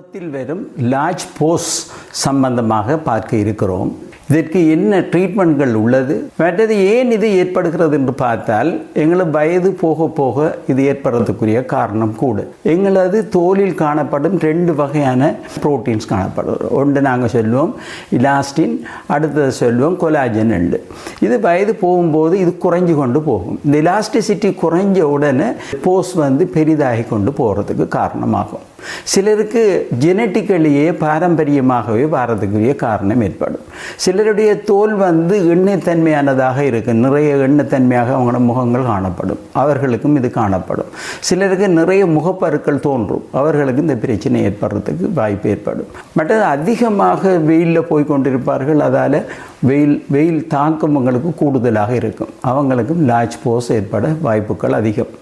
முகத்தில் வரும் லார்ஜ் போஸ் சம்பந்தமாக பார்க்க இருக்கிறோம். இதற்கு என்ன ட்ரீட்மெண்ட்கள் உள்ளது, மற்றது ஏன் இது ஏற்படுகிறது என்று பார்த்தால் எங்களது வயது போக போக இது ஏற்படுறதுக்குரிய காரணம் கூட. எங்களது தோலில் காணப்படும் 2 வகையான புரோட்டீன்ஸ் காணப்படும். ஒன்று நாங்கள் சொல்லுவோம் இலாஸ்டின், அடுத்தது சொல்லுவோம் கொலாஜன். இது வயது போகும்போது இது குறைஞ்சு கொண்டு போகும். இந்த இலாஸ்டிசிட்டி குறைஞ்ச உடனே போஸ் பெரிதாகி கொண்டு போகிறதுக்கு காரணமாகும். சிலருக்கு ஜெனட்டிக்கலியே பாரம்பரியமாகவே வரதுக்குரிய காரணம் ஏற்படும். சிலருடைய தோல் எண்ணெய்த்தன்மையானதாக இருக்கு, நிறைய எண்ணெய்த்தன்மையாக அவங்களோட முகங்கள் காணப்படும், அவர்களுக்கும் இது காணப்படும். சிலருக்கு நிறைய முகப்பருக்கள் தோன்றும், அவர்களுக்கு இந்த பிரச்சனை ஏற்படுறதுக்கு வாய்ப்பு ஏற்படும். மற்றது அதிகமாக வெயிலில் போய் கொண்டிருப்பார்கள், அதால் வெயில் தாக்கம் அவங்களுக்கு கூடுதலாக இருக்கும், அவங்களுக்கும் லார்ஜ் போஸ் ஏற்பட வாய்ப்புகள் அதிகம்.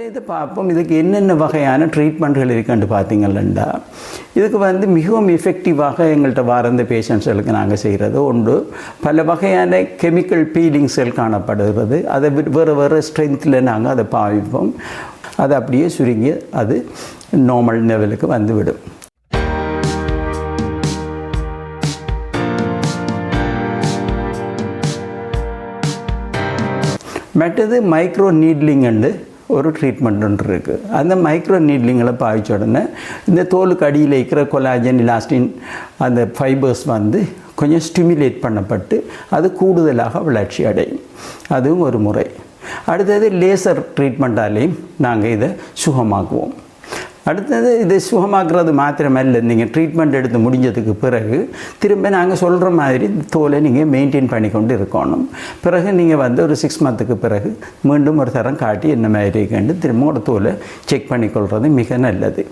இதை பார்ப்போம். இதுக்கு என்னென்ன வகையான ட்ரீட்மெண்ட்கள் இருக்குன்னு பார்த்தீங்கன்னா, இதுக்கு மிகவும் எஃபெக்டிவாக எங்கள்கிட்ட வர இந்த பேஷண்ட்ஸ்களுக்கு நாங்கள் செய்கிறது உண்டு. பல வகையான கெமிக்கல் பீலிங்ஸ்கள் காணப்படுகிறது. அதை வேறு ஸ்ட்ரென்த்தில் நாங்கள் அதை பாவிப்போம். அதை அப்படியே சுருங்கி அது நார்மல் லெவலுக்கு வந்துவிடும். மற்றது மைக்ரோ நீட்லிங் ஒரு ட்ரீட்மெண்ட் ஒன்று இருக்குது. அந்த மைக்ரோ நீட்லிங்களை பாய்ச்ச உடனே இந்த தோலுக்கு அடியில் இருக்கிற கொலாஜன், இலாஸ்டின் அந்த ஃபைபர்ஸ் கொஞ்சம் ஸ்டிமுலேட் பண்ணப்பட்டு அது கூடுதலாக வளர்ச்சி அடையும். அதுவும் ஒரு முறை. அடுத்தது லேசர் ட்ரீட்மெண்ட்டாலேயும் நாங்கள் இதை சுகமாக்குவோம். அடுத்தது இது சுகமாக்குறது மாத்திரமல்ல, நீங்கள் ட்ரீட்மெண்ட் எடுத்து முடிஞ்சதுக்கு பிறகு திரும்ப நாங்கள் சொல்கிற மாதிரி தோலை நீங்கள் மெயின்டைன் பண்ணி கொண்டு இருக்கணும். பிறகு நீங்கள் ஒரு 6 மந்த்துக்கு பிறகு மீண்டும் ஒரு தரம் காட்டி என்ன மாதிரி இருக்குன்னு திரும்ப ஒரு தோலை செக் பண்ணிக்கொள்வது மிக நல்லது.